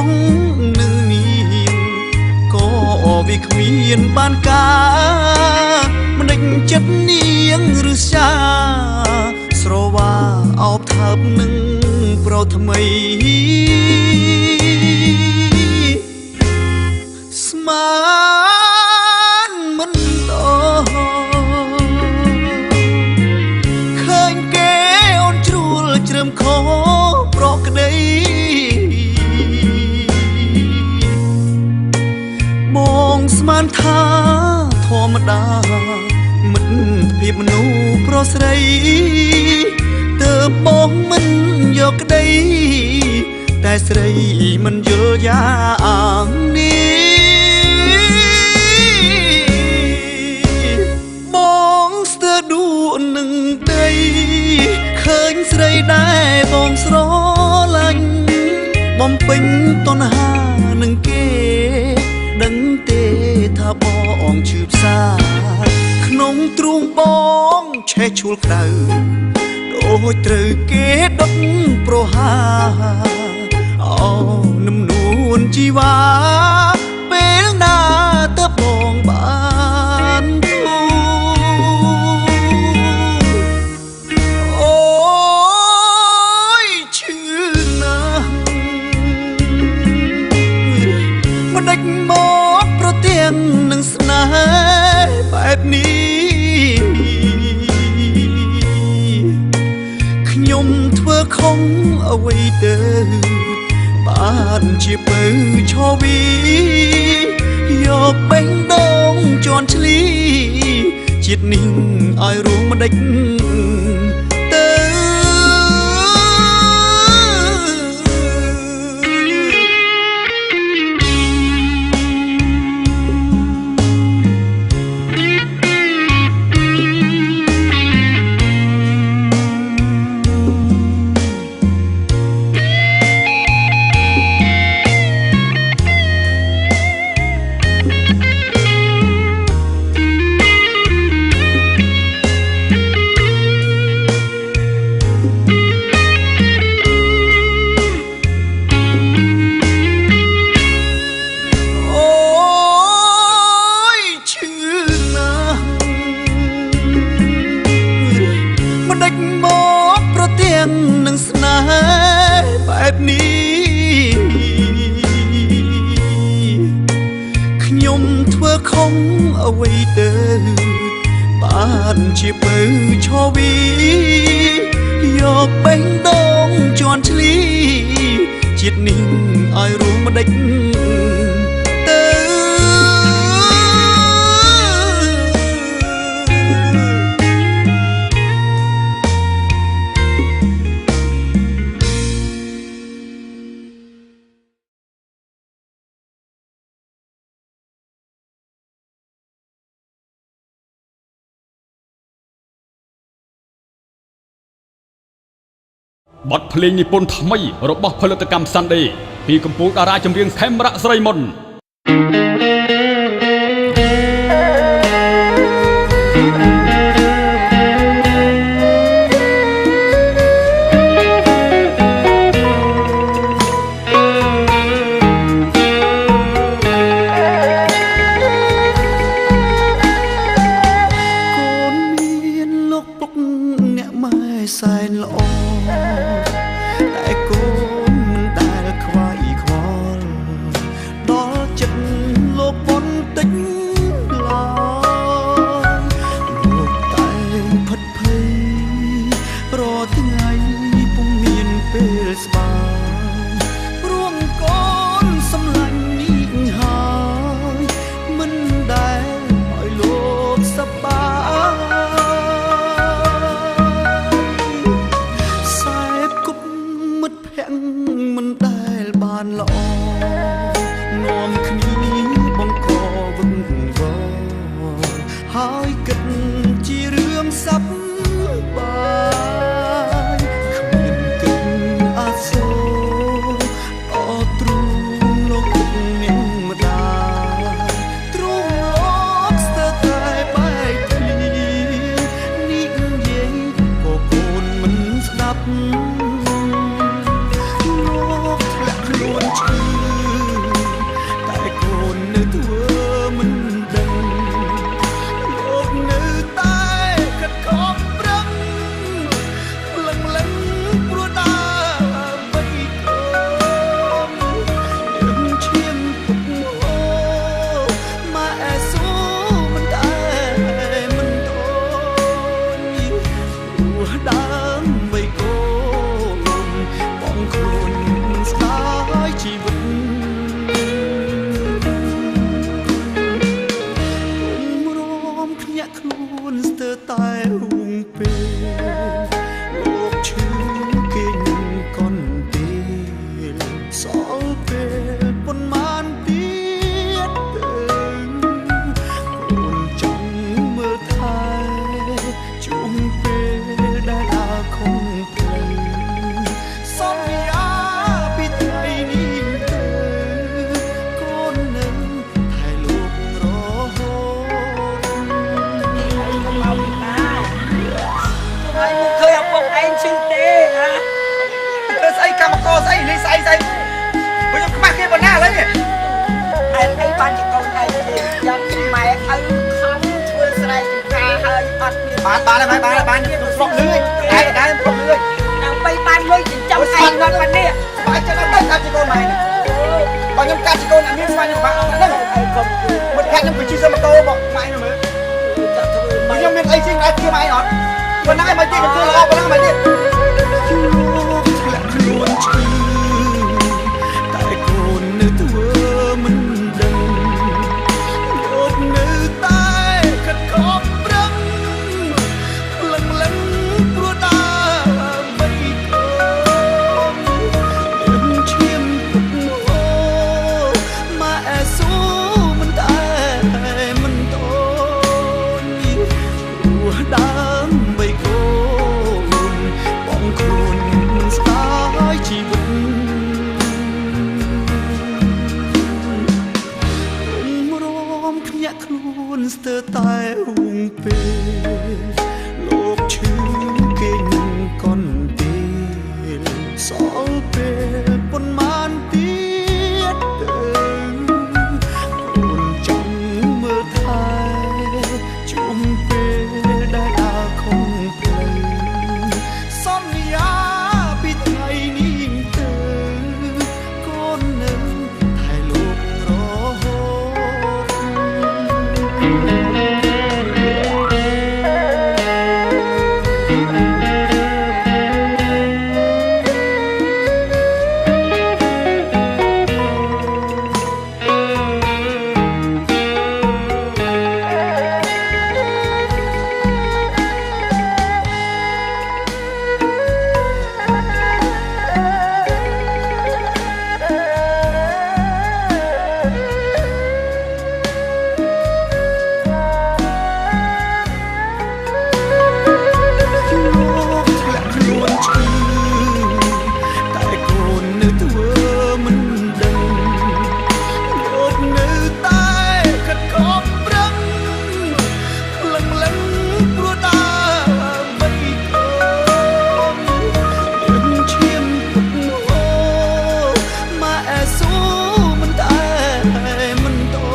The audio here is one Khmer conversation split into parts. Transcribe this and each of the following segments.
ងនឹងនាងក៏វាគ្មានបានការមិនដេញចិត្តនាងឬសាស្រវាអោបថើបនឹងប្រថ្មីស្មានមិនដល់ឃើញគេអូនជ្រួលជ្រើមខប្រក្តីបងស្មានថាធម្មតាមិត្តភាពមនុស្សប្រុសស្រីទើបបងមិនយកក្តីតែស្រីមិនយល់យ៉ាងនេះបងស្ទើរដួលនឹងដីឃើញស្រីដែលបងស្រឡាញ់បំពេញតណ្ហានឹងគេដឹងទេថាបងឈឺផ្សាក្នុងទ្រូងបងឆេះឈួលក្តៅដូចត្រូវគេដុតប្រហាអូនឹមនួនជីវ៉ាពេលណាទៅបងបានទូអូយឈឺណាស់មិនដេចមកប្រទាំងនឹងស្នេហ៍បែបនេះខ្ញុំធ្វើខុសអ្វីទៅបានជាពៅឈវីយកបេះដូងជន់ឈ្លីជាតិនេះឲ្យរួមមិនដេចទៅនឹងស្នេហ៍បែបនេះខ្ញុំធ្វើខុសអ្វីទៅបានជាពៅឈវីយកបេះដូងជន់ឈ្លីជាតិនេះឲ្យរួមមិនដេចទៅបទភ្លេងនិពន្ធថ្មីរបស់ផលិតកម្ម Sunday ពីកំពូលតារាចម្រៀងខេមរៈស្រីមុនសែនល្អតែកូនមិនដែលខ្វាយខ្វល់ដល់ចិត្តលោកបន្តិចឡើយលោកតែផិតភ័យរាល់ថ្ងៃពុំមានពេលស្បាយព្រមកូនសំឡាញ់នេះហើយមិនដែលឲ្យលោកសប្បាយមិនដែលបានល្អនាំគ្នាបង្កវឹកវរហើយគិតជារឿងសប្បាយគ្មានគិតអាសូរអត់ទ្រូងលោកគិតមានម្ដាយទ្រូងលោកស្ទើរតែបែកគ្នានេះនិយាយក៏កូនមិនស្ដាប់ឈឺ ភ្ញាក់ខ្លួនស្ទើរតែហួងពេលលោកឈឺគេនឹងកន់ពេលសល់ពេលប៉ុន្មានទៀតទៅអូនចង់មើលថែជុំពេលដែលដើរខំផ្លូវសន្យាពីថ្ងៃនេះទៅកូននឹងថែលោករហូតមកពីណាហើយមកឃើញឪពុកឯងឈឺទេហ៎ធ្វើស្អីកម្មករស្អីនេះស្អីខ្ញុំខ្មាស់គេប៉ុណ្ណាឥឡូវនេះឯងអីបានជាកូនឯងទេយ៉ាងម៉ែឪខំធ្វើស្រែចម្ការហើយអត់មានបានស្រុកលឿនតែស្រុកលឿនដើម្បីបានលុយចិញ្ចឹមឯងគាត់ប៉ុណ្នេះស្បែកចិត្តអត់ទៅកាត់ជីកូនម៉ែនេះបើខ្ញុំកាត់ជីកូនអត់មានស្បែកខ្ញុំបាក់អត់ហ្នឹងហើយកុំមិនខាត់ខ្ញុំគឺជាម៉ូតូមកម៉ែមើលចាក់ធ្វើបើខ្ញុំមានអីជាងដែរជាម៉ែអត់ប៉ុណ្ណាមិនទៀតខ្ញុំធ្វើល្អប៉ុណ្ណាមិនទៀតលោកធ្លាក់ខ្លួនឈឺតែកូននៅធ្វើមិនដឹងលោកនៅតែខិតខំប្រឹងលឹងព្រោះដើរបីកូននឹងឈាមពុកហូម៉ែស៊ូមិនតែមិនតូនព្រោះដើរបីកូនបងខ្លួនស្ដាយជីវិតរំភ្ញាក់ខ្លួនស្ទើរតែហួងពេលលោកឈឺគេនឹងកន់ពេលសល់ពេលប៉ុន្មានទៀតទៅអូនចង់មើលថែជុំពេលដែលដើរខំផ្លូវសន្យាពីថ្ងៃនេះទៅកូននឹងថែលោករហូលោកធ្លាក់ខ្លួនឈឺតែកូននៅធ្វើមិនដឹងលោកនៅតែខិតខំប្រឹងលឹងព្រោះដើរបីកូននឹងឈាមពុកហូម៉ែស៊ូមិនតែមិនតូ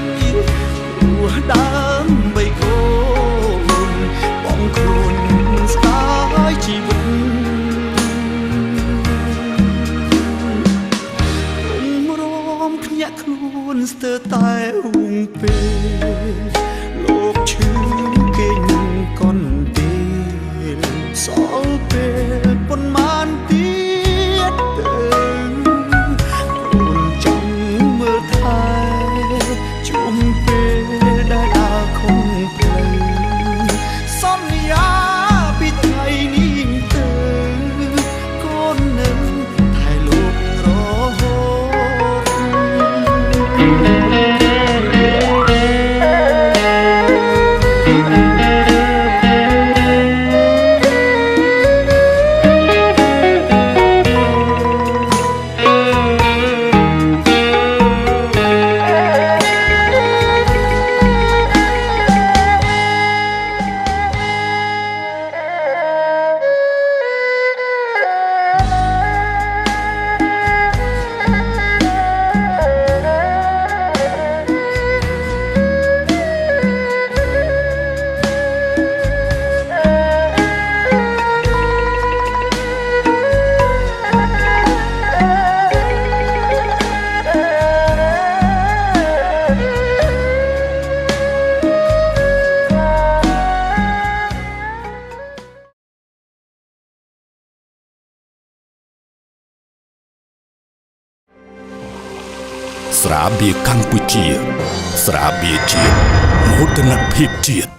នព្រោះដើរបីកូនបងខ្លួនស្ដាយជីវិតរំភ្ញាក់ខ្លួនស្ទើរតែហួងពេលលោកឈឺគេនឹងកន់ពេលសល់ពេលប៉ុន្មានទៀតទៅអូនចង់មើលថែជុំពេលដែលដើរខំផ្លូវសន្យាពីថ្ងៃនេះទៅកូននឹងថែលោករហូស្រាបៀរកម្ពុជាស្រាបៀរជាតិ មោទនភាពជាតិ